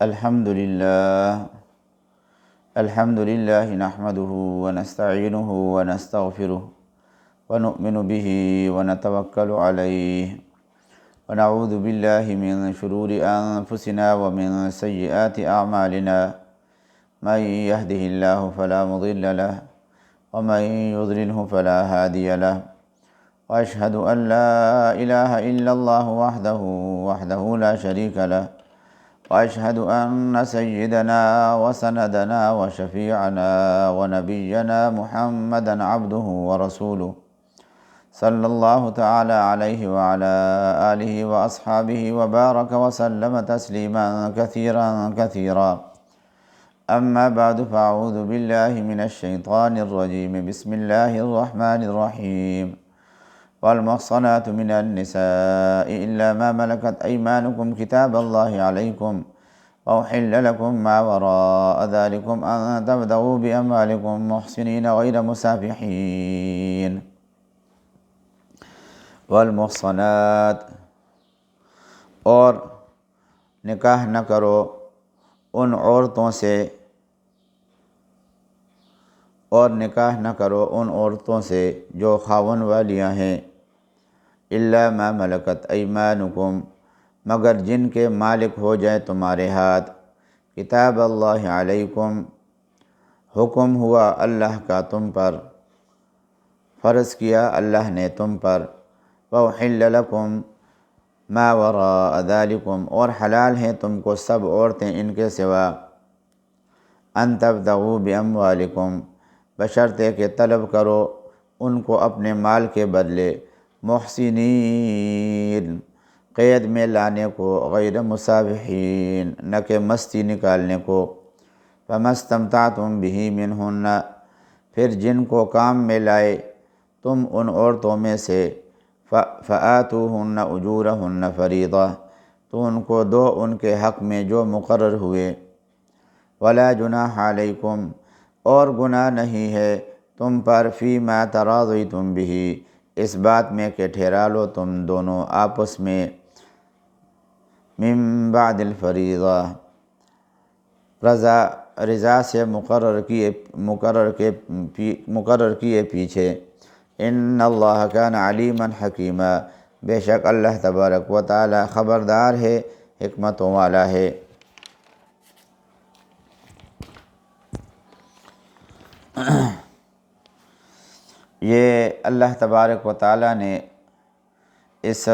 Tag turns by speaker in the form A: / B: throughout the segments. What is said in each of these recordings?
A: الحمد لله نحمده ونستعينه ونستغفره ونؤمن به ونتوكل عليه ونعوذ بالله من شرور أنفسنا ومن سيئات أعمالنا من يهده الله فلا مضل له ومن يضلله فلا هادي له وأشهد أن لا إله إلا الله وحده لا شريك له وأشهد أن سيدنا وسندنا وشفيعنا ونبينا محمدا عبده ورسوله صلى الله تعالى عليه وعلى آله وأصحابه وبارك وسلم تسليما كثيرا أما بعد فأعوذ بالله من الشيطان الرجيم بسم الله الرحمن الرحيم والمحصنات من النساء إلا ما ملكت أيمانكم كتاب الله عليكم وأحل لكم ما وراء ذلكم أن تبتغوا بأموالكم محسنين غير مسافحين والمحصنات اور نکاح نہ کرو ان عورتوں سے جو خاوند والیاں ہیں الا ما ملکت ایمانکم مگر جن کے مالک ہو جائے تمہارے ہاتھ کتاب اللہ علیکم حکم ہوا اللہ کا تم پر فرض کیا اللہ نے تم پر وَأُحِلَّ لَكُمْ مَا وَرَاءَ ذَلِكُمْ اور حلال ہیں تم کو سب عورتیں ان کے سوا أَن تَبْتَغُوا بِأَمْوَالِكُمْ بشرطے کہ طلب کرو ان کو اپنے مال کے بدلے محسنین قید میں لانے کو غیر مسافحین نہ کہ مستی نکالنے کو فَمَا اسْتَمْتَعْتُمْ بِهِ مِنْهُنَّ پھر جن کو کام میں لائے تم ان عورتوں میں سے فَآتُوهُنَّ أُجُورَهُنَّ فَرِيضَةً تو ان کو دو ان کے حق میں جو مقرر ہوئے وَلَا جُنَاحَ عَلَيْكُمْ اور گناہ نہیں ہے تم پر فِيمَا تَرَاضَيْتُمْ بِهِ اس بات میں کہ ٹھہرا لو تم دونوں آپس میں مِن بَعْدِ الْفَرِيضَةِ رضا سے مقرر کیے پیچھے ان اللہ کان علیما حکیما بے شک اللہ تبارک و تعالی خبردار ہے حکمتوں والا ہے۔ یہ اللہ تبارک و تعالی نے اس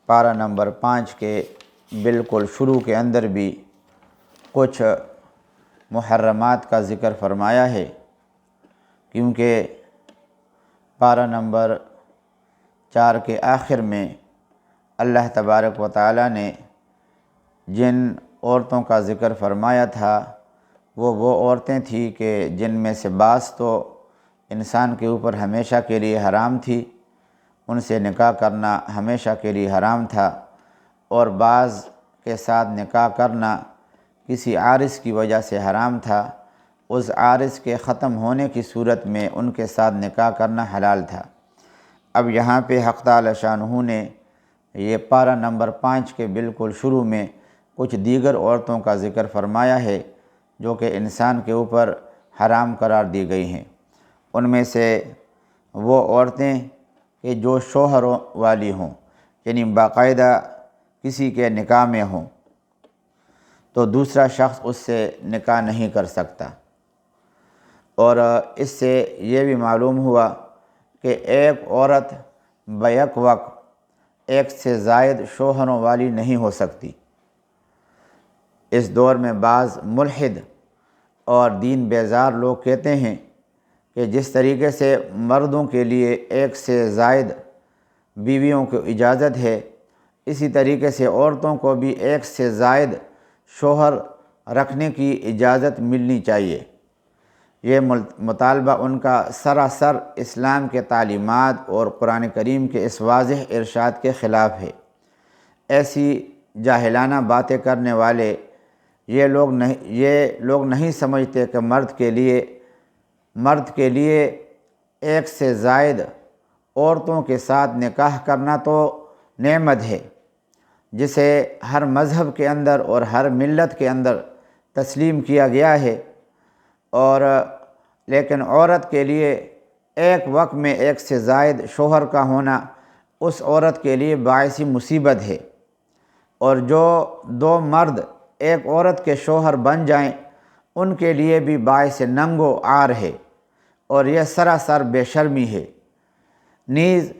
A: پارہ نمبر 5 کے بالکل شروع کے اندر بھی کچھ محرمات کا ذکر فرمایا ہے، کیونکہ پارہ نمبر 4 کے آخر میں اللہ تبارک و تعالی نے جن عورتوں کا ذکر فرمایا تھا وہ عورتیں تھیں کہ جن میں سے بعض تو انسان کے اوپر ہمیشہ کے لیے حرام تھی، ان سے نکاح کرنا ہمیشہ کے لیے حرام تھا، اور بعض کے ساتھ نکاح کرنا کسی عارض کی وجہ سے حرام تھا، اس عارض کے ختم ہونے کی صورت میں ان کے ساتھ نکاح کرنا حلال تھا۔ اب یہاں پہ حق تعالی شانہ نے یہ پارہ نمبر 5 کے بالکل شروع میں کچھ دیگر عورتوں کا ذکر فرمایا ہے جو کہ انسان کے اوپر حرام قرار دی گئی ہیں۔ ان میں سے وہ عورتیں کہ جو شوہر والی ہوں، یعنی باقاعدہ کسی کے نکاح میں ہوں تو دوسرا شخص اس سے نکاح نہیں کر سکتا، اور اس سے یہ بھی معلوم ہوا کہ ایک عورت بیک وقت ایک سے زائد شوہروں والی نہیں ہو سکتی۔ اس دور میں بعض ملحد اور دین بیزار لوگ کہتے ہیں کہ جس طریقے سے مردوں کے لیے ایک سے زائد بیویوں کو اجازت ہے، اسی طریقے سے عورتوں کو بھی ایک سے زائد شوہر رکھنے کی اجازت ملنی چاہیے۔ یہ مطالبہ ان کا سراسر اسلام کے تعلیمات اور قرآن کریم کے اس واضح ارشاد کے خلاف ہے۔ ایسی جاہلانہ باتیں کرنے والے یہ لوگ نہیں سمجھتے کہ مرد کے لیے ایک سے زائد عورتوں کے ساتھ نکاح کرنا تو نعمت ہے، جسے ہر مذہب کے اندر اور ہر ملت کے اندر تسلیم کیا گیا ہے، اور لیکن عورت کے لیے ایک وقت میں ایک سے زائد شوہر کا ہونا اس عورت کے لیے باعث مصیبت ہے، اور جو دو مرد ایک عورت کے شوہر بن جائیں ان کے لیے بھی باعث ننگ و عار ہے، اور یہ سراسر بے شرمی ہے۔ نیز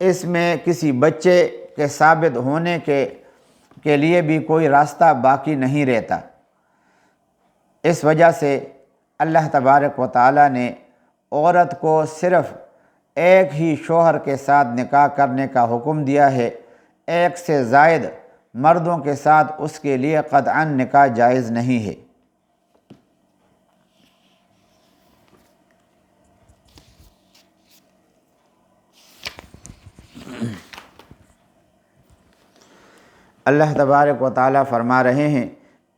A: اس میں کسی بچے کے ثابت ہونے کے لیے بھی کوئی راستہ باقی نہیں رہتا۔ اس وجہ سے اللہ تبارک و تعالیٰ نے عورت کو صرف ایک ہی شوہر کے ساتھ نکاح کرنے کا حکم دیا ہے، ایک سے زائد مردوں کے ساتھ اس کے لیے قطعاً نکاح جائز نہیں ہے۔ اللہ تبارک و تعالیٰ فرما رہے ہیں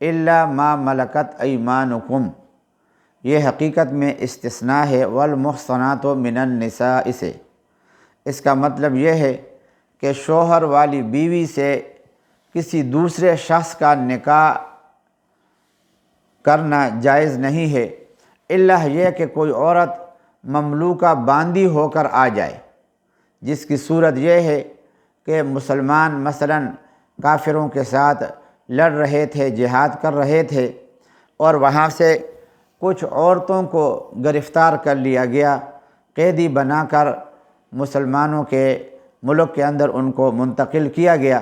A: الا ما ملکت ایمانکم، یہ حقیقت میں استثناء ہے والمحصنات من النساء سے۔ اس کا مطلب یہ ہے کہ شوہر والی بیوی سے کسی دوسرے شخص کا نکاح کرنا جائز نہیں ہے، الا یہ کہ کوئی عورت مملوکہ باندی ہو کر آ جائے، جس کی صورت یہ ہے کہ مسلمان مثلاً کافروں کے ساتھ لڑ رہے تھے، جہاد کر رہے تھے، اور وہاں سے کچھ عورتوں کو گرفتار کر لیا گیا، قیدی بنا کر مسلمانوں کے ملک کے اندر ان کو منتقل کیا گیا،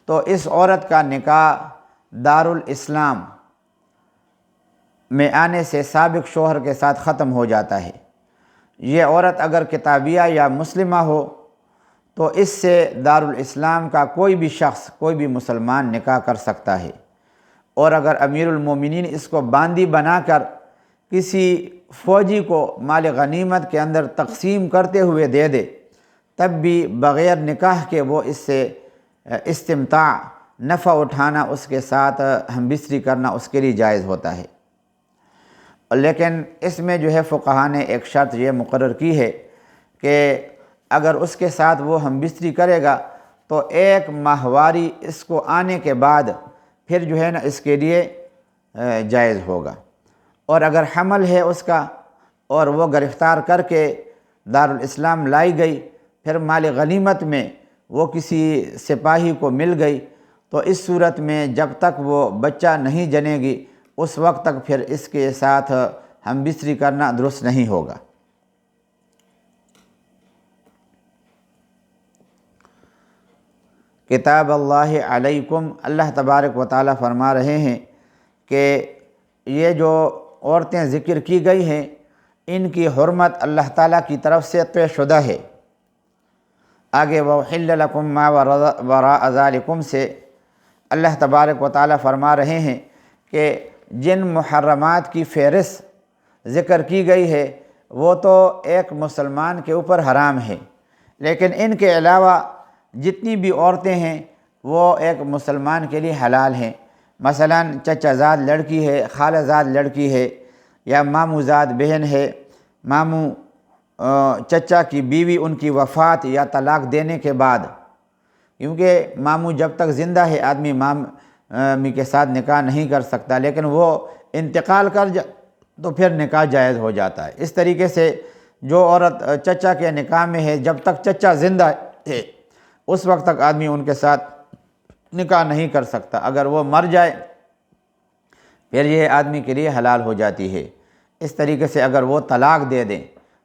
A: تو اس عورت کا نکاح دارالاسلام میں آنے سے سابق شوہر کے ساتھ ختم ہو جاتا ہے۔ یہ عورت اگر کتابیہ یا مسلمہ ہو تو اس سے دارالاسلام کا کوئی بھی شخص، کوئی بھی مسلمان نکاح کر سکتا ہے، اور اگر امیر المومنین اس کو باندی بنا کر کسی فوجی کو مال غنیمت کے اندر تقسیم کرتے ہوئے دے دے، تب بھی بغیر نکاح کے وہ اس سے استمتاع، نفع اٹھانا، اس کے ساتھ ہم بستری کرنا اس کے لیے جائز ہوتا ہے۔ لیکن اس میں جو ہے فقہاء نے ایک شرط یہ مقرر کی ہے کہ اگر اس کے ساتھ وہ ہم بستری کرے گا تو ایک ماہواری اس کو آنے کے بعد پھر جو ہے نا اس کے لیے جائز ہوگا، اور اگر حمل ہے اس کا اور وہ گرفتار کر کے دارالاسلام لائی گئی، پھر مال غنیمت میں وہ کسی سپاہی کو مل گئی، تو اس صورت میں جب تک وہ بچہ نہیں جنے گی اس وقت تک پھر اس کے ساتھ ہم بستری کرنا درست نہیں ہوگا۔ کتاب اللہ علیکم، اللہ تبارک و تعالیٰ فرما رہے ہیں کہ یہ جو عورتیں ذکر کی گئی ہیں ان کی حرمت اللہ تعالیٰ کی طرف سے طے شدہ ہے۔ آگے وَأُحِلَّ لَكُم مَّا وَرَاءَ ذَلِكُم سے اللہ تبارک و تعالیٰ فرما رہے ہیں کہ جن محرمات کی فہرست ذکر کی گئی ہے وہ تو ایک مسلمان کے اوپر حرام ہے، لیکن ان کے علاوہ جتنی بھی عورتیں ہیں وہ ایک مسلمان کے لیے حلال ہیں۔ مثلاً چچا زاد لڑکی ہے، خالہ زاد لڑکی ہے، یا ماموں زاد بہن ہے، ماموں چچا کی بیوی ان کی وفات یا طلاق دینے کے بعد، کیونکہ ماموں جب تک زندہ ہے آدمی مامی کے ساتھ نکاح نہیں کر سکتا، لیکن وہ انتقال کر تو پھر نکاح جائز ہو جاتا ہے۔ اس طریقے سے جو عورت چچا کے نکاح میں ہے جب تک چچا زندہ ہے اس وقت تک آدمی ان کے ساتھ نکاح نہیں کر سکتا، اگر وہ مر جائے پھر یہ آدمی کے لیے حلال ہو جاتی ہے۔ اس طریقے سے اگر وہ طلاق دے دیں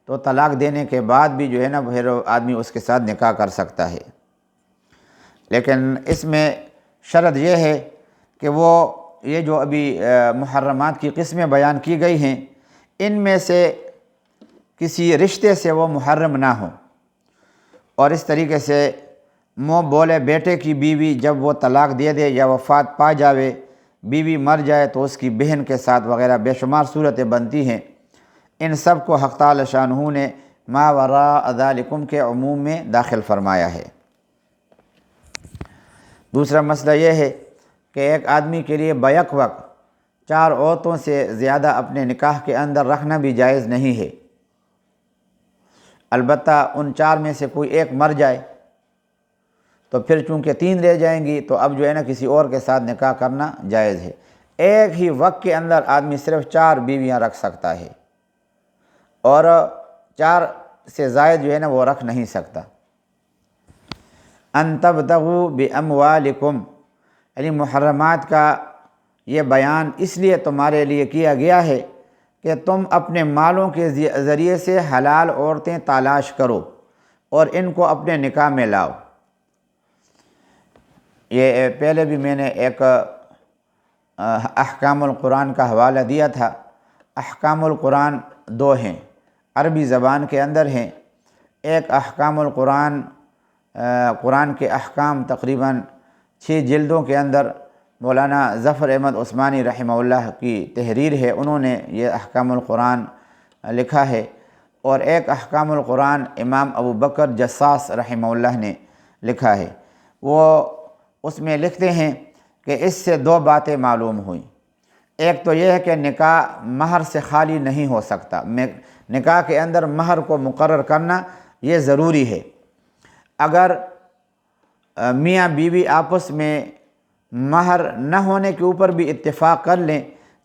A: تو طلاق دینے کے بعد بھی جو ہے نا پھر آدمی اس کے ساتھ نکاح کر سکتا ہے، لیکن اس میں شرط یہ ہے کہ وہ یہ جو ابھی محرمات کی قسمیں بیان کی گئی ہیں ان میں سے کسی رشتے سے وہ محرم نہ ہوں، اور اس طریقے سے منہ بولے بیٹے کی بیوی جب وہ طلاق دے دے یا وفات پا جاوے، بیوی مر جائے تو اس کی بہن کے ساتھ وغیرہ بے شمار صورتیں بنتی ہیں، ان سب کو حق تعالی شانہ نے ما وراء ذالکم کے عموم میں داخل فرمایا ہے۔ دوسرا مسئلہ یہ ہے کہ ایک آدمی کے لیے بیک وقت 4 عورتوں سے زیادہ اپنے نکاح کے اندر رکھنا بھی جائز نہیں ہے، البتہ ان 4 میں سے کوئی ایک مر جائے تو پھر چونکہ 3 رہ جائیں گی تو اب جو ہے نا کسی اور کے ساتھ نکاح کرنا جائز ہے۔ ایک ہی وقت کے اندر آدمی صرف 4 بیویاں رکھ سکتا ہے، اور 4 سے زائد جو ہے نا وہ رکھ نہیں سکتا۔ ان تبتغوا باموالکم، یعنی محرمات کا یہ بیان اس لیے تمہارے لیے کیا گیا ہے کہ تم اپنے مالوں کے ذریعے سے حلال عورتیں تلاش کرو اور ان کو اپنے نکاح میں لاؤ۔ یہ پہلے بھی میں نے ایک احکام القرآن کا حوالہ دیا تھا۔ احکام القرآن 2 ہیں، عربی زبان کے اندر ہیں۔ ایک احکام القرآن، قرآن کے احکام تقریباً 6 جلدوں کے اندر مولانا ظفر احمد عثمانی رحمہ اللہ کی تحریر ہے، انہوں نے یہ احکام القرآن لکھا ہے۔ اور ایک احکام القرآن امام ابو بکر جساس رحمہ اللہ نے لکھا ہے۔ وہ اس میں لکھتے ہیں کہ اس سے 2 باتیں معلوم ہوئیں۔ ایک تو یہ ہے کہ نکاح مہر سے خالی نہیں ہو سکتا، نکاح کے اندر مہر کو مقرر کرنا یہ ضروری ہے۔ اگر میاں بیوی آپس میں مہر نہ ہونے کے اوپر بھی اتفاق کر لیں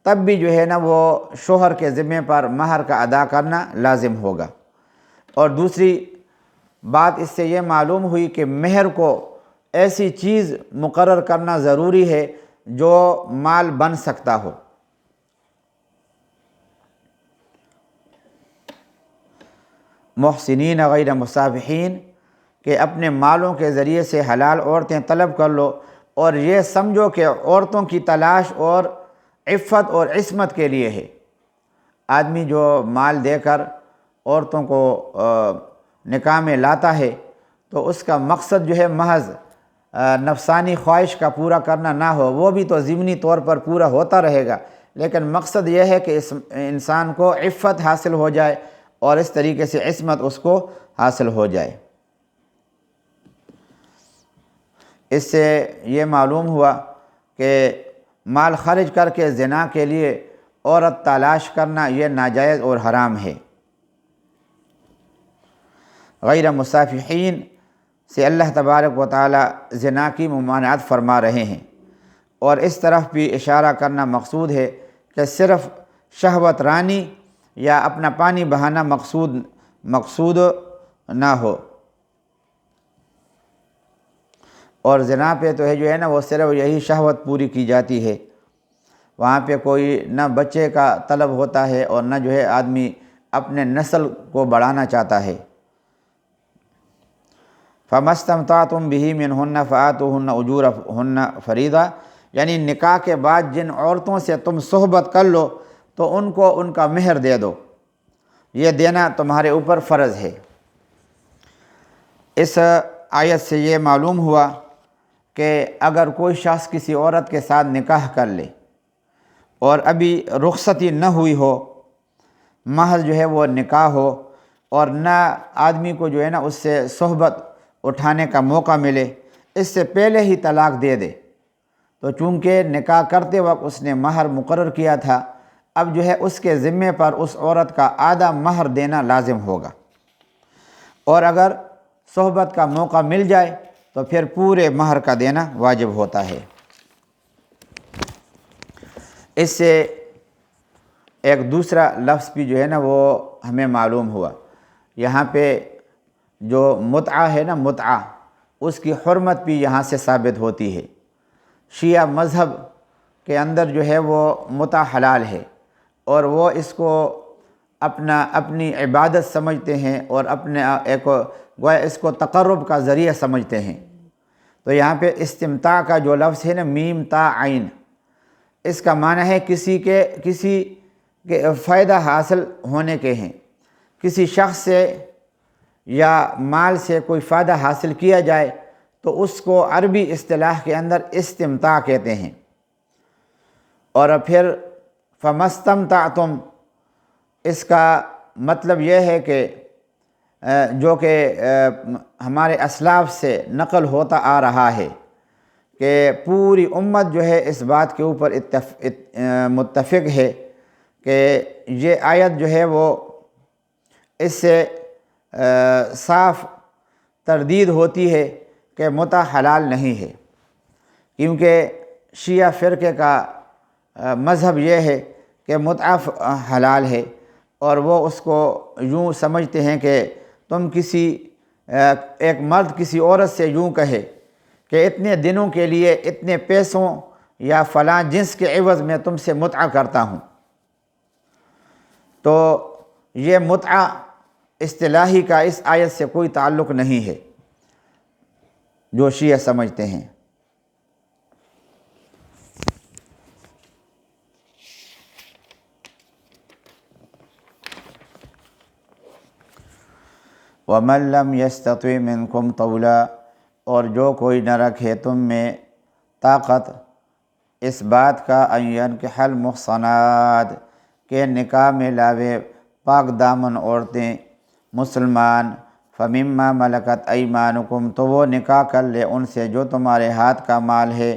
A: تب بھی جو ہے نا وہ شوہر کے ذمے پر مہر کا ادا کرنا لازم ہوگا۔ اور دوسری بات اس سے یہ معلوم ہوئی کہ مہر کو ایسی چیز مقرر کرنا ضروری ہے جو مال بن سکتا ہو۔ محسنین غیر مسافحین، کہ اپنے مالوں کے ذریعے سے حلال عورتیں طلب کر لو، اور یہ سمجھو کہ عورتوں کی تلاش اور عفت اور عصمت کے لیے ہے۔ آدمی جو مال دے کر عورتوں کو نکاح میں لاتا ہے تو اس کا مقصد جو ہے محض نفسانی خواہش کا پورا کرنا نہ ہو، وہ بھی تو ضمنی طور پر پورا ہوتا رہے گا، لیکن مقصد یہ ہے کہ اس انسان کو عفت حاصل ہو جائے اور اس طریقے سے عصمت اس کو حاصل ہو جائے۔ اس سے یہ معلوم ہوا کہ مال خرچ کر کے زنا کے لیے عورت تلاش کرنا یہ ناجائز اور حرام ہے۔ غیر مسافحین سے اللہ تبارک و تعالی زنا کی ممانعت فرما رہے ہیں، اور اس طرف بھی اشارہ کرنا مقصود ہے کہ صرف شہوت رانی یا اپنا پانی بہانا مقصود نہ ہو۔ اور زنا پہ تو ہے جو ہے نا وہ صرف یہی شہوت پوری کی جاتی ہے، وہاں پہ کوئی نہ بچے کا طلب ہوتا ہے اور نہ جو ہے آدمی اپنے نسل کو بڑھانا چاہتا ہے۔ فَمَا اسْتَمْتَعْتُمْ بِهِ مِنْهُنَّ فَآتُوهُنَّ أُجُورَهُنَّ فَرِيضَةً، یعنی نکاح کے بعد جن عورتوں سے تم صحبت کر لو تو ان کو ان کا مہر دے دو، یہ دینا تمہارے اوپر فرض ہے۔ اس آیت سے یہ معلوم ہوا کہ اگر کوئی شخص کسی عورت کے ساتھ نکاح کر لے اور ابھی رخصتی نہ ہوئی ہو، محض جو ہے وہ نکاح ہو، اور نہ آدمی کو جو ہے نا اس سے صحبت اٹھانے کا موقع ملے، اس سے پہلے ہی طلاق دے دے، تو چونکہ نکاح کرتے وقت اس نے مہر مقرر کیا تھا، اب جو ہے اس کے ذمے پر اس عورت کا آدھا مہر دینا لازم ہوگا، اور اگر صحبت کا موقع مل جائے تو پھر پورے مہر کا دینا واجب ہوتا ہے۔ اس سے ایک دوسرا لفظ بھی جو ہے نا وہ ہمیں معلوم ہوا، یہاں پہ جو متعہ ہے نا، متعہ، اس کی حرمت بھی یہاں سے ثابت ہوتی ہے۔ شیعہ مذہب کے اندر جو ہے وہ متعہ حلال ہے، اور وہ اس کو اپنی عبادت سمجھتے ہیں اور گویا اس کو تقرب کا ذریعہ سمجھتے ہیں۔ تو یہاں پہ استمتاع کا جو لفظ ہے نا، میم تا عین، اس کا معنی ہے کسی کے فائدہ حاصل ہونے کے ہیں، کسی شخص سے یا مال سے کوئی فائدہ حاصل کیا جائے تو اس کو عربی اصطلاح کے اندر استمتاع کہتے ہیں۔ اور پھر فَمَسْتَمْتَعْتُمْ، اس کا مطلب یہ ہے کہ جو کہ ہمارے اسلاف سے نقل ہوتا آ رہا ہے کہ پوری امت جو ہے اس بات کے اوپر متفق ہے کہ یہ آیت جو ہے وہ اس سے صاف تردید ہوتی ہے کہ متع حلال نہیں ہے، کیونکہ شیعہ فرقے کا مذہب یہ ہے کہ متع حلال ہے، اور وہ اس کو یوں سمجھتے ہیں کہ تم ایک مرد کسی عورت سے یوں کہے کہ اتنے دنوں کے لیے اتنے پیسوں یا فلاں جنس کے عوض میں تم سے متع کرتا ہوں، تو یہ متع اصطلاحی کا اس آیت سے کوئی تعلق نہیں ہے جو شیعہ سمجھتے ہیں۔ وَمَن لَّمْ يَسْتَطِعْ مِنكُمْ طَوْلًا، اور جو کوئی نہ رکھے تم میں طاقت اس بات کا ان ينكح المحصنات کہ نکاح میں لاوے پاک دامن عورتیں مسلمان، فَمِمَّا مَلَكَتْ أَيْمَانُكُمْ تو وہ نکاح کر لے ان سے جو تمہارے ہاتھ کا مال ہے،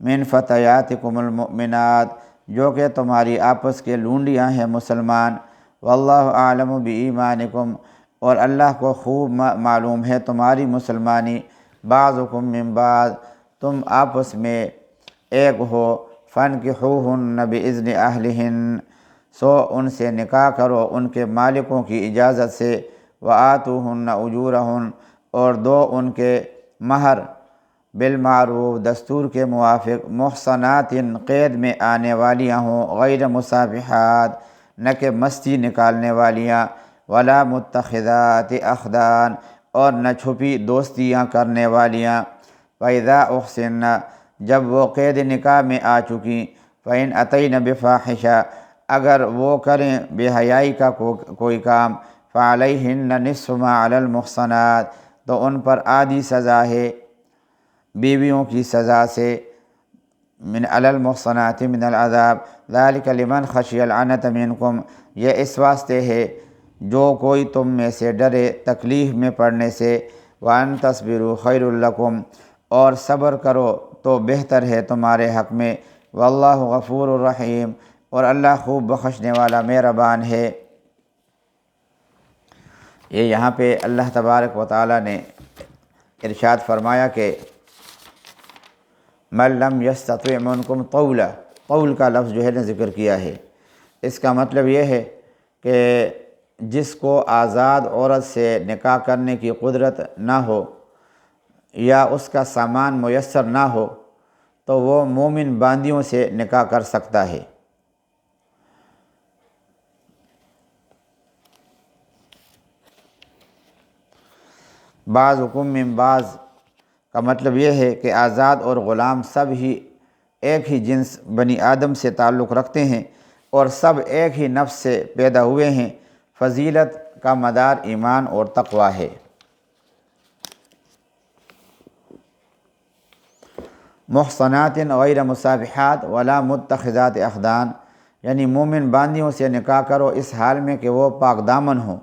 A: مِن فَتَيَاتِكُمُ الْمُؤْمِنَاتِ جو کہ تمہاری آپس کے لونڈیاں ہیں مسلمان، وَاللَّهُ أَعْلَمُ بِإِيمَانِكُمْ اور اللہ کو خوب معلوم ہے تمہاری مسلمانی، بعضکم من بعض تم آپس میں ایک ہو، فَانكِحُوهُنَّ بِإِذْنِ أَهْلِهِنَّ سو ان سے نکاح کرو ان کے مالکوں کی اجازت سے، وَآتُوهُنَّ أُجُورَهُنَّ اور دو ان کے مہر، بالمعروف دستور کے موافق، محصنات قید میں آنے والیاں ہوں، غیر مصافحات نہ کہ مستی نکالنے والیاں، ولا متخذات اخدان اور نہ چھپی دوستیاں کرنے والیاں، فَإِذَا أُحْصِنَّ جب وہ قید نکاح میں آ چکیں، فَإِنْ أَتَيْنَ بِفَاحِشَةٍ اگر وہ کریں بے حیائی کا کوئی کام، فَعَلَيْهِنَّ نِصْفُ مَا عَلَى الْمُحْصَنَاتِ تو ان پر آدھی سزا ہے بیویوں کی سزا سے، من علی المحصنات من العذاب، ذَلِكَ لِمَنْ خَشِيَ الْعَنَتَ مِنْكُمْ یہ اس واسطے ہے جو کوئی تم میں سے ڈرے تکلیف میں پڑنے سے، وَأَن تَصْبِرُوا خَيْرٌ لَكُمْ اور صبر کرو تو بہتر ہے تمہارے حق میں، وَاللَّهُ غَفُورٌ رَحِيمٌ اور اللہ خوب بخشنے والا مہربان ہے۔ یہ یہاں پہ اللہ تبارک و تعالیٰ نے ارشاد فرمایا کہ مَن لَّمْ يَسْتَطِعْ مِنكُمْ طَوْلًا، طول کا لفظ جو ہے نا ذکر کیا ہے، اس کا مطلب یہ ہے کہ جس کو آزاد عورت سے نکاح کرنے کی قدرت نہ ہو یا اس کا سامان میسر نہ ہو تو وہ مومن باندیوں سے نکاح کر سکتا ہے۔ بعضکم من بعض کا مطلب یہ ہے کہ آزاد اور غلام سب ہی ایک ہی جنس بنی آدم سے تعلق رکھتے ہیں اور سب ایک ہی نفس سے پیدا ہوئے ہیں، فضیلت کا مدار ایمان اور تقوی ہے۔ محصنات غیر مصافحات ولا متخذات اخدان یعنی مومن باندیوں سے نکاح کرو اس حال میں کہ وہ پاک دامن ہوں،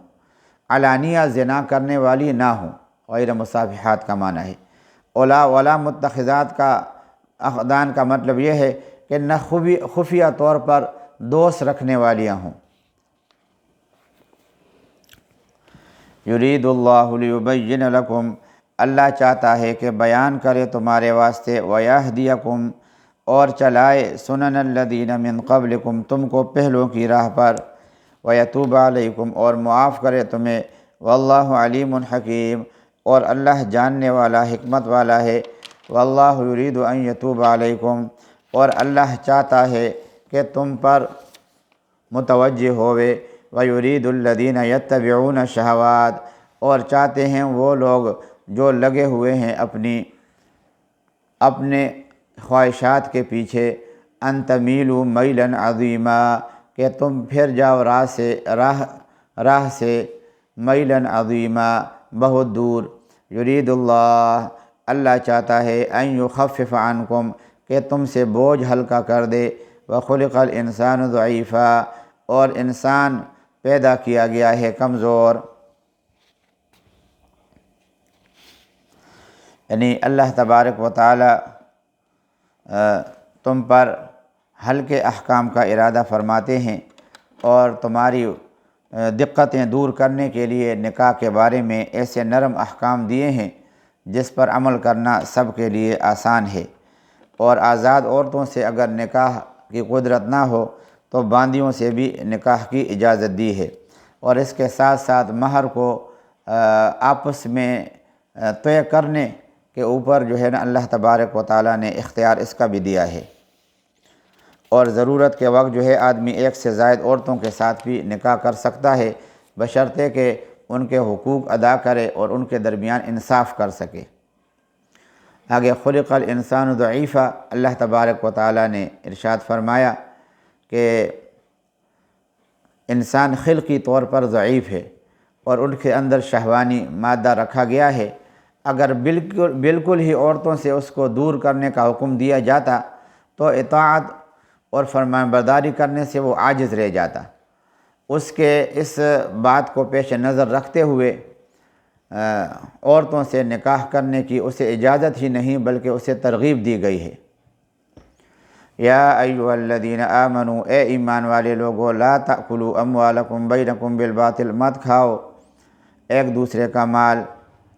A: علانیہ زنا کرنے والی نہ ہوں، غیر مصافحات کا معنی ہے۔ ولا متخذات کا اخدان کا مطلب یہ ہے کہ نہ خفیہ طور پر دوست رکھنے والیاں ہوں۔ یرید اللہ لیبین لکم اللہ چاہتا ہے کہ بیان کرے تمہارے واسطے، ویہدیکم اور چلائے سنن الذین من قبلکم تم کو پہلوں کی راہ پر، ویتوب علیکم اور معاف کرے تمہیں، واللہ علیم حکیم اور اللہ جاننے والا حکمت والا ہے، واللہ یرید ان یتوب علیکم اور اللہ چاہتا ہے کہ تم پر متوجہ ہوئے، ویرید الذین یتبعون الشہوات اور چاہتے ہیں وہ لوگ جو لگے ہوئے ہیں اپنے خواہشات کے پیچھے، ان تمیلوا میلا عظیما کہ تم پھر جاؤ راہ سے میلا عظیما بہت دور، یرید اللہ چاہتا ہے ان یخفف عنکم کہ تم سے بوجھ ہلکا کر دے، وخلق الانسان ضعیفا اور انسان پیدا کیا گیا ہے کمزور، یعنی اللہ تبارک و تعالی تم پر ہلکے احکام کا ارادہ فرماتے ہیں اور تمہاری دقتیں دور کرنے کے لیے نکاح کے بارے میں ایسے نرم احکام دیے ہیں جس پر عمل کرنا سب کے لیے آسان ہے۔ اور آزاد عورتوں سے اگر نکاح کی قدرت نہ ہو تو باندیوں سے بھی نکاح کی اجازت دی ہے، اور اس کے ساتھ ساتھ مہر کو آپس میں طے کرنے کے اوپر جو ہے نا اللہ تبارک و تعالیٰ نے اختیار اس کا بھی دیا ہے۔ اور ضرورت کے وقت جو ہے آدمی ایک سے زائد عورتوں کے ساتھ بھی نکاح کر سکتا ہے، بشرطے کہ ان کے حقوق ادا کرے اور ان کے درمیان انصاف کر سکے۔ آگے خلق الانسان ضعیفا، اللہ تبارک و تعالیٰ نے ارشاد فرمایا کہ انسان خلقی طور پر ضعیف ہے اور ان کے اندر شہوانی مادہ رکھا گیا ہے۔ اگر بالکل ہی عورتوں سے اس کو دور کرنے کا حکم دیا جاتا تو اطاعت اور فرمانبرداری کرنے سے وہ عاجز رہ جاتا۔ اس کے اس بات کو پیش نظر رکھتے ہوئے عورتوں سے نکاح کرنے کی اسے اجازت ہی نہیں بلکہ اسے ترغیب دی گئی ہے۔ یا ایھا الذین آمنوا، اے ایمان والے لوگو، لا تأکلوا اموالکم بینکم بالباطل، مت کھاؤ ایک دوسرے کا مال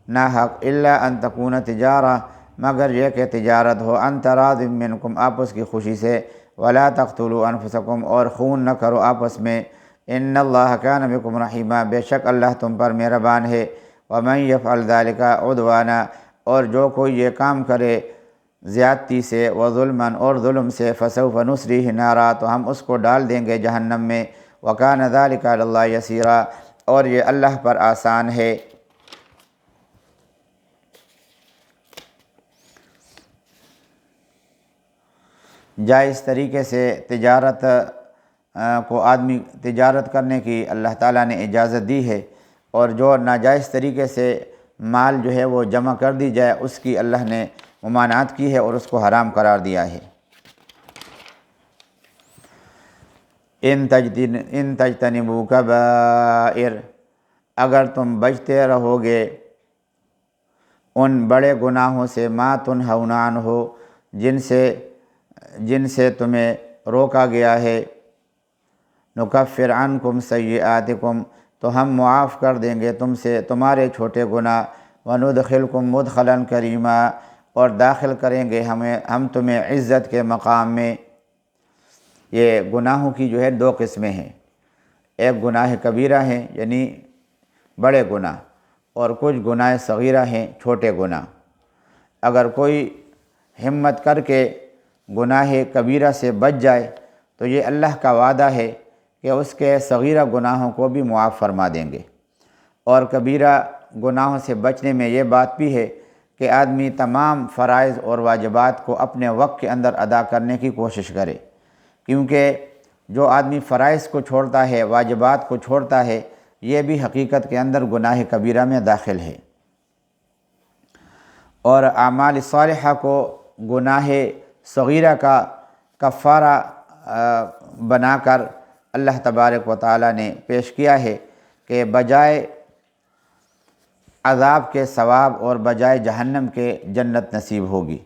A: ناحق، الا ان تکون تجارہ، مگر یہ کہ تجارت ہو، عن تراض منکم، آپس کی خوشی سے، ولا تقتلوا انفسکم، اور خون نہ کرو آپس میں، ان اللہ کان بکم رحیما، بے شک اللہ تم پر مہربان ہے، ومن یفعل ذلک عدوانا، اور جو کوئی یہ کام کرے زیادتی سے، وظلما، اور ظلم سے، فسوف نصلیہ نارا، تو ہم اس کو ڈال دیں گے جہنم میں، وکان ذلک علی اللہ یسیرا، اور یہ اللہ پر آسان ہے۔ جائز طریقے سے تجارت کو آدمی تجارت کرنے کی اللہ تعالیٰ نے اجازت دی ہے، اور جو ناجائز طریقے سے مال جو ہے وہ جمع کر دی جائے اس کی اللہ نے ممانعت کی ہے اور اس کو حرام قرار دیا ہے۔ ان تجتنبوا کبائر، اگر تم بچتے رہو گے ان بڑے گناہوں سے، ما تنہون عنہ، جن سے تمہیں روکا گیا ہے، نکفر عنکم سیئاتکم، تو ہم معاف کر دیں گے تم سے تمہارے چھوٹے گناہ، وندخلکم مدخلا کریما، اور داخل کریں گے ہم تمہیں عزت کے مقام میں۔ یہ گناہوں کی جو ہے دو قسمیں ہیں، ایک گناہ کبیرہ ہیں یعنی بڑے گناہ، اور کچھ گناہ صغیرہ ہیں چھوٹے گناہ۔ اگر کوئی ہمت کر کے گناہ کبیرہ سے بچ جائے تو یہ اللہ کا وعدہ ہے کہ اس کے صغیرہ گناہوں کو بھی معاف فرما دیں گے۔ اور کبیرہ گناہوں سے بچنے میں یہ بات بھی ہے کہ آدمی تمام فرائض اور واجبات کو اپنے وقت کے اندر ادا کرنے کی کوشش کرے، کیونکہ جو آدمی فرائض کو چھوڑتا ہے، واجبات کو چھوڑتا ہے، یہ بھی حقیقت کے اندر گناہ کبیرہ میں داخل ہے۔ اور اعمال صالحہ کو گناہ صغیرہ کا کفارہ بنا کر اللہ تبارک و تعالیٰ نے پیش کیا ہے کہ بجائے عذاب کے ثواب اور بجائے جہنم کے جنت نصیب ہوگی۔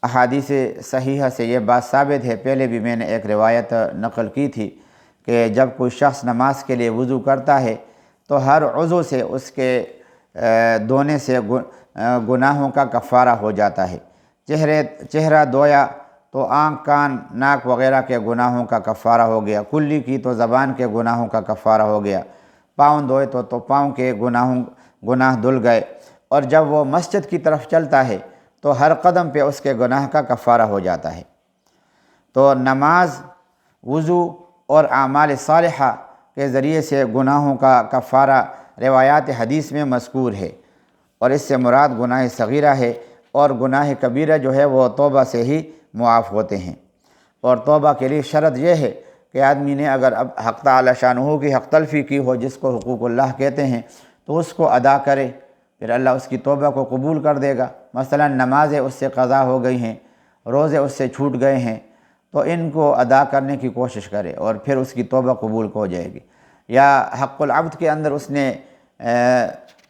A: احادیث صحیحہ سے یہ بات ثابت ہے، پہلے بھی میں نے ایک روایت نقل کی تھی کہ جب کوئی شخص نماز کے لیے وضو کرتا ہے تو ہر عضو سے اس کے دھونے سے گناہوں کا کفارہ ہو جاتا ہے۔ چہرہ دھویا تو آنکھ، کان، ناک وغیرہ کے گناہوں کا کفارہ ہو گیا، کلی کی تو زبان کے گناہوں کا کفارہ ہو گیا، پاؤں دھوئے تو پاؤں کے گناہ دھل گئے، اور جب وہ مسجد کی طرف چلتا ہے تو ہر قدم پہ اس کے گناہ کا کفارہ ہو جاتا ہے۔ تو نماز، وضو اور اعمال صالحہ کے ذریعے سے گناہوں کا کفارہ روایات حدیث میں مذکور ہے، اور اس سے مراد گناہ صغیرہ ہے، اور گناہ کبیرہ جو ہے وہ توبہ سے ہی معاف ہوتے ہیں۔ اور توبہ کے لیے شرط یہ ہے کہ آدمی نے اگر اب حق تعالی شانہ کی حق تلفی کی ہو، جس کو حقوق اللہ کہتے ہیں، تو اس کو ادا کرے، پھر اللہ اس کی توبہ کو قبول کر دے گا۔ مثلا نمازیں اس سے قضا ہو گئی ہیں، روزے اس سے چھوٹ گئے ہیں، تو ان کو ادا کرنے کی کوشش کرے اور پھر اس کی توبہ قبول ہو جائے گی۔ یا حق العبد کے اندر اس نے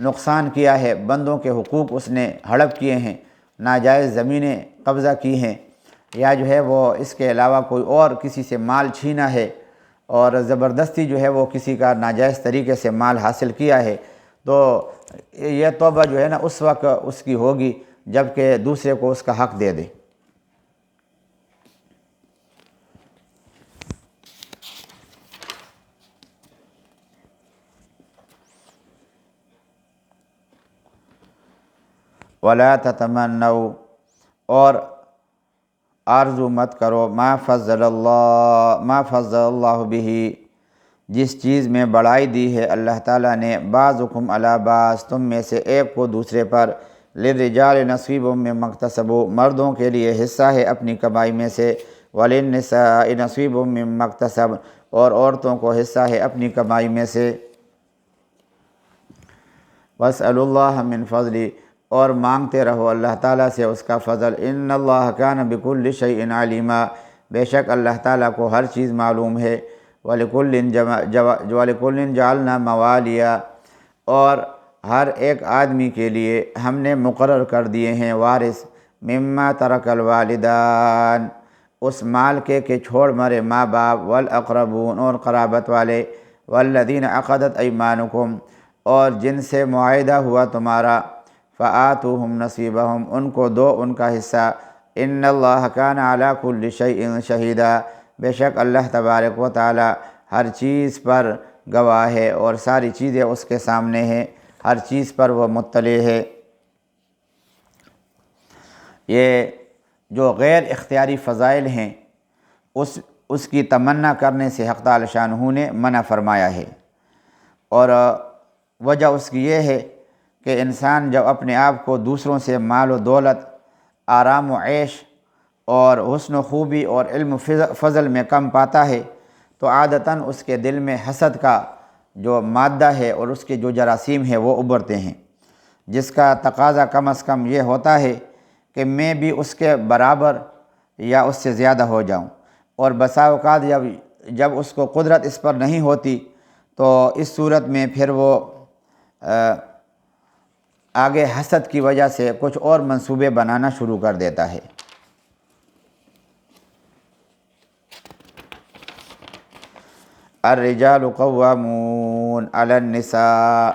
A: نقصان کیا ہے، بندوں کے حقوق اس نے ہڑپ کیے ہیں، ناجائز زمینیں قبضہ کی ہیں، یا جو ہے وہ اس کے علاوہ کوئی اور کسی سے مال چھینا ہے اور زبردستی جو ہے وہ کسی کا ناجائز طریقے سے مال حاصل کیا ہے، تو یہ توبہ جو ہے نا اس وقت اس کی ہوگی جب کہ دوسرے کو اس کا حق دے دے۔ وَلَا تَتَمَنَّوْا، اور آرزو مت کرو، ما فضل اللہ بہ، جس چیز میں بڑائی دی ہے اللہ تعالیٰ نے، بعضکم علی بعض، تم میں سے ایک کو دوسرے پر، للرجال نصیب مما اکتسبوا، مردوں کے لیے حصہ ہے اپنی کمائی میں سے، وللنساء نصیب مما اکتسبن، اور عورتوں کو حصہ ہے اپنی کمائی میں سے۔ واسألوا اللہ من فضلہ، اور مانگتے رہو اللہ تعالیٰ سے اس کا فضل، ان اللہ کان بکل شیء علیما، بے شک اللہ تعالیٰ کو ہر چیز معلوم ہے، وَلِكُلٍّ جَعَلْنَا مَوَالِيَ، اور ہر ایک آدمی کے لیے ہم نے مقرر کر دیے ہیں وارث، مما ترک الوالدان، اس مال کے کہ چھوڑ مرے ماں باپ، والاقربون، اور قرابت والے، والذین عقدت ایمانکم، اور جن سے معاہدہ ہوا تمہارا، فآتوہم نصیبہم، ان کو دو ان کا حصہ، ان اللہ کان علی کل شیء شہیدا، بے شک اللہ تبارک و تعالی ہر چیز پر گواہ ہے، اور ساری چیزیں اس کے سامنے ہیں، ہر چیز پر وہ مطلع ہے۔ یہ جو غیر اختیاری فضائل ہیں اس کی تمنا کرنے سے حق تعالی شانہ نے منع فرمایا ہے، اور وجہ اس کی یہ ہے کہ انسان جب اپنے آپ کو دوسروں سے مال و دولت، آرام و عیش اور حسن و خوبی اور علم و فضل میں کم پاتا ہے تو عادتاً اس کے دل میں حسد کا جو مادہ ہے اور اس کے جو جراثیم ہے وہ ابھرتے ہیں، جس کا تقاضا کم از کم یہ ہوتا ہے کہ میں بھی اس کے برابر یا اس سے زیادہ ہو جاؤں، اور بسا اوقات جب اس کو قدرت اس پر نہیں ہوتی تو اس صورت میں پھر وہ آگے حسد کی وجہ سے کچھ اور منصوبے بنانا شروع کر دیتا ہے۔ الرجال قوامون علی النساء،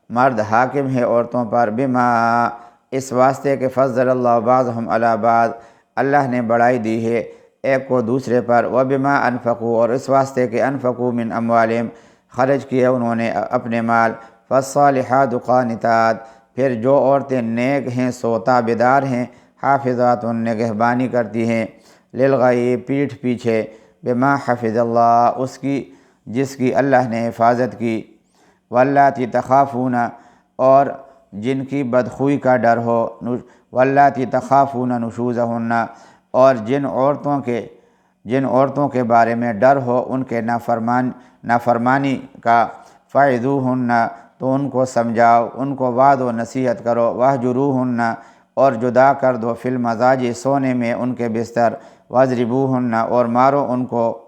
A: مرد حاکم ہے عورتوں پر، بما، اس واسطے کہ فضل اللہ بعضهم علی بعض، اللہ نے بڑائی دی ہے ایک کو دوسرے پر، وبما انفقوا، اور اس واسطے کہ انفقوا من اموالہم، خرچ کیے انہوں نے اپنے مال، فالصالحات قانتات، پھر جو عورتیں نیک ہیں سو تابعدار ہیں، حافظات، نگہبانی کرتی ہیں، للغیب، پیٹھ پیچھے، بما حفظ اللہ، اس کی جس کی اللہ نے حفاظت کی، واللاتی تخافون، اور جن کی بدخوئی کا ڈر ہو، واللاتی تخافون نشوزہن، اور جن عورتوں کے بارے میں ڈر ہو ان کے نافرمانی کا، فعظوہن، تو ان کو سمجھاؤ، ان کو وعظ و نصیحت کرو، واہجروہن، اور جدا کر دو، فی المضاجع، سونے میں ان کے بستر، واضربوہن، اور مارو ان کو،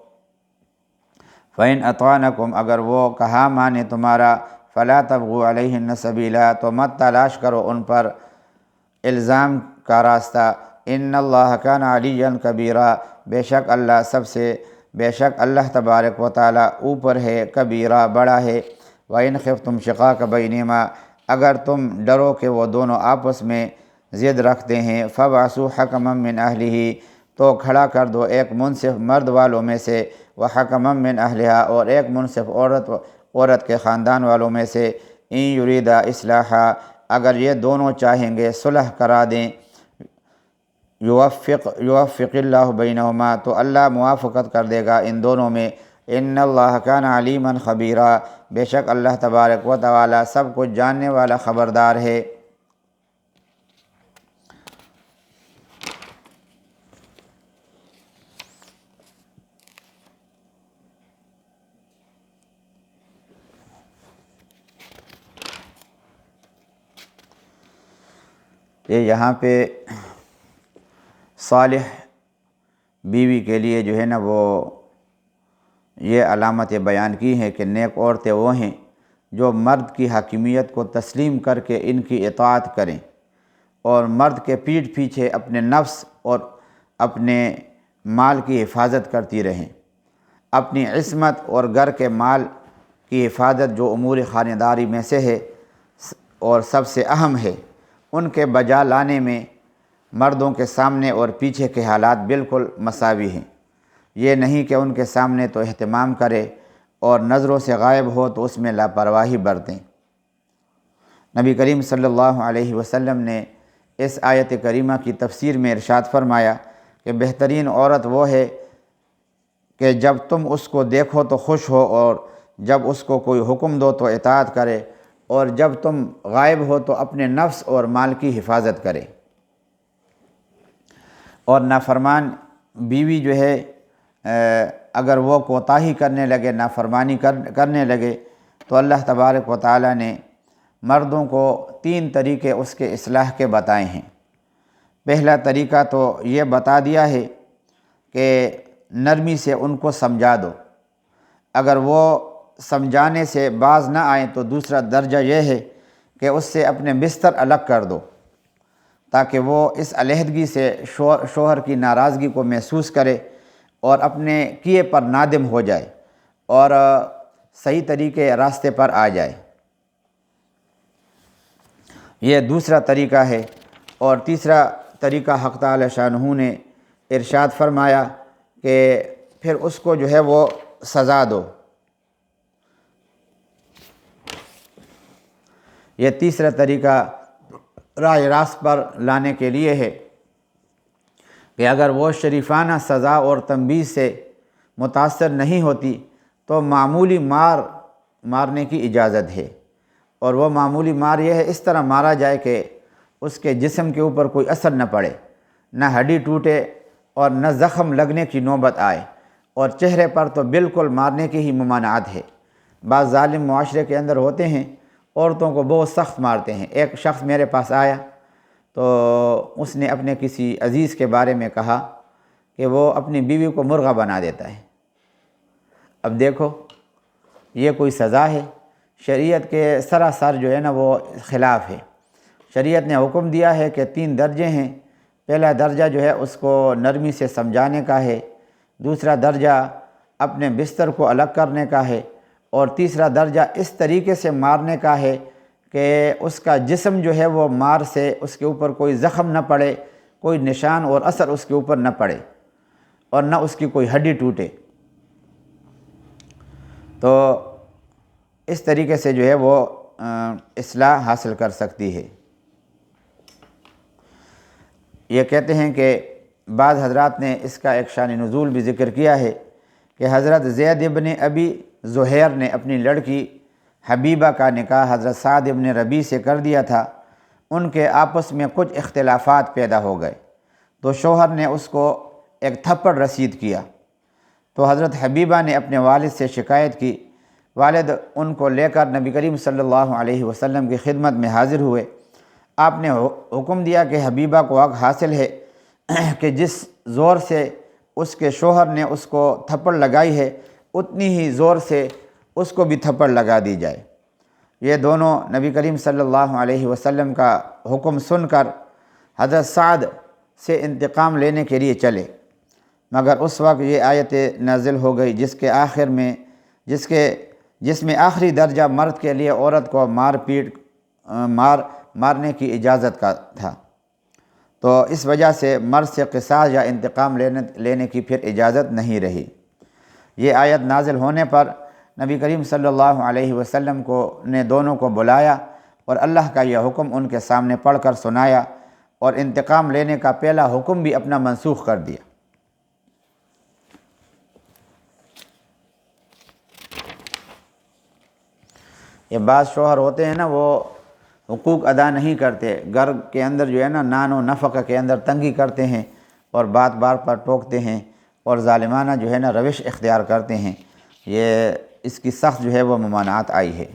A: فَإِنْ أَطَعْنَكُمْ، اگر وہ کہا مانے تمہارا، فَلَا تَبْغُوا عَلَيْهِنَّ سَبِيلًا، تو مت تلاش کرو ان پر الزام کا راستہ، ان اللہ کان علیٰ کبیرا، بے شک اللہ تبارک و تعالی اوپر ہے، کبیرہ، بڑا ہے۔ وَإِنْ خِفْتُمْ شِقَاقَ بَيْنِهِمَا، اگر تم ڈرو کہ وہ دونوں آپس میں ضد رکھتے ہیں، فَبْعَثُوا حَكَمًا مِّنْ أَهْلِهِ، تو کھڑا کر دو ایک منصف مرد والوں میں سے، وَحَكَمًا مِّنْ أَهْلِهَا، اور ایک منصف عورت کے خاندان والوں میں سے، إِن يُرِيدَا إِصْلَاحًا، اگر یہ دونوں چاہیں گے صلح کرا دیں، یوفق اللہ بینہما، تو اللہ موافقت کر دے گا ان دونوں میں، ان اللہ کان علیما خبیرا، بے شک اللہ تبارک و تعالی سب کچھ جاننے والا، خبردار ہے۔ یہاں پہ صالح بیوی کے لیے جو ہے نا وہ یہ علامتیں بیان کی ہیں کہ نیک عورتیں وہ ہیں جو مرد کی حاکمیت کو تسلیم کر کے ان کی اطاعت کریں، اور مرد کے پیٹھ پیچھے اپنے نفس اور اپنے مال کی حفاظت کرتی رہیں، اپنی عصمت اور گھر کے مال کی حفاظت جو امور خانداری میں سے ہے اور سب سے اہم ہے، ان کے بجا لانے میں مردوں کے سامنے اور پیچھے کے حالات بالکل مساوی ہیں۔ یہ نہیں کہ ان کے سامنے تو اہتمام کرے اور نظروں سے غائب ہو تو اس میں لاپرواہی برتیں۔ نبی کریم صلی اللہ علیہ وسلم نے اس آیت کریمہ کی تفسیر میں ارشاد فرمایا کہ بہترین عورت وہ ہے کہ جب تم اس کو دیکھو تو خوش ہو، اور جب اس کو کوئی حکم دو تو اطاعت کرے، اور جب تم غائب ہو تو اپنے نفس اور مال کی حفاظت کرے۔ اور نافرمان بیوی جو ہے اگر وہ کوتاہی کرنے لگے، نافرمانی کرنے لگے، تو اللہ تبارک و تعالیٰ نے مردوں کو 3 طریقے اس کے اصلاح کے بتائے ہیں۔ پہلا طریقہ تو یہ بتا دیا ہے کہ نرمی سے ان کو سمجھا دو، اگر وہ سمجھانے سے باز نہ آئیں تو دوسرا درجہ یہ ہے کہ اس سے اپنے بستر الگ کر دو، تاکہ وہ اس علیحدگی سے شوہر کی ناراضگی کو محسوس کرے اور اپنے کیے پر نادم ہو جائے اور صحیح طریقے راستے پر آ جائے۔ یہ دوسرا طریقہ ہے۔ اور تیسرا طریقہ حق تعالی شانہ نے ارشاد فرمایا کہ پھر اس کو جو ہے وہ سزا دو۔ یہ تیسرا طریقہ راہ راست پر لانے کے لیے ہے کہ اگر وہ شریفانہ سزا اور تنبیہ سے متاثر نہیں ہوتی تو معمولی مارنے کی اجازت ہے، اور وہ معمولی مار یہ ہے اس طرح مارا جائے کہ اس کے جسم کے اوپر کوئی اثر نہ پڑے، نہ ہڈی ٹوٹے اور نہ زخم لگنے کی نوبت آئے، اور چہرے پر تو بالکل مارنے کی ہی ممانعت ہے۔ بعض ظالم معاشرے کے اندر ہوتے ہیں، عورتوں کو بہت سخت مارتے ہیں۔ ایک شخص میرے پاس آیا تو اس نے اپنے کسی عزیز کے بارے میں کہا کہ وہ اپنی بیوی کو مرغا بنا دیتا ہے۔ اب دیکھو یہ کوئی سزا ہے؟ شریعت کے سراسر جو ہے نا وہ خلاف ہے۔ شریعت نے حکم دیا ہے کہ 3 درجے ہیں۔ پہلا درجہ جو ہے اس کو نرمی سے سمجھانے کا ہے، دوسرا درجہ اپنے بستر کو الگ کرنے کا ہے، اور تیسرا درجہ اس طریقے سے مارنے کا ہے کہ اس کا جسم جو ہے وہ مار سے اس کے اوپر کوئی زخم نہ پڑے، کوئی نشان اور اثر اس کے اوپر نہ پڑے، اور نہ اس کی کوئی ہڈی ٹوٹے۔ تو اس طریقے سے جو ہے وہ اصلاح حاصل کر سکتی ہے۔ یہ کہتے ہیں کہ بعض حضرات نے اس کا ایک شان نزول بھی ذکر کیا ہے کہ حضرت زید ابن ابی زہیر نے اپنی لڑکی حبیبہ کا نکاح حضرت سعد ابن ربیع سے کر دیا تھا۔ ان کے آپس میں کچھ اختلافات پیدا ہو گئے تو شوہر نے اس کو ایک تھپڑ رسید کیا، تو حضرت حبیبہ نے اپنے والد سے شکایت کی۔ والد ان کو لے کر نبی کریم صلی اللہ علیہ وسلم کی خدمت میں حاضر ہوئے۔ آپ نے حکم دیا کہ حبیبہ کو حق حاصل ہے کہ جس زور سے اس کے شوہر نے اس کو تھپڑ لگائی ہے اتنی ہی زور سے اس کو بھی تھپڑ لگا دی جائے۔ یہ دونوں نبی کریم صلی اللہ علیہ وسلم کا حکم سن کر حضرت سعد سے انتقام لینے کے لیے چلے، مگر اس وقت یہ آیت نازل ہو گئی جس میں آخری درجہ مرد کے لیے عورت کو مارنے کی اجازت کا تھا، تو اس وجہ سے مرد سے قصاص یا انتقام لینے کی پھر اجازت نہیں رہی۔ یہ آیت نازل ہونے پر نبی کریم صلی اللہ علیہ وسلم نے دونوں کو بلایا اور اللہ کا یہ حکم ان کے سامنے پڑھ کر سنایا، اور انتقام لینے کا پہلا حکم بھی اپنا منسوخ کر دیا۔ یہ بعض شوہر ہوتے ہیں نا وہ حقوق ادا نہیں کرتے، گھر کے اندر جو ہے نا نان و نفقہ کے اندر تنگی کرتے ہیں اور بات بار پر ٹوکتے ہیں اور ظالمانہ جو ہے نا روش اختیار کرتے ہیں۔ یہ اس کی سخت جو ہے وہ ممانعت آئی ہے۔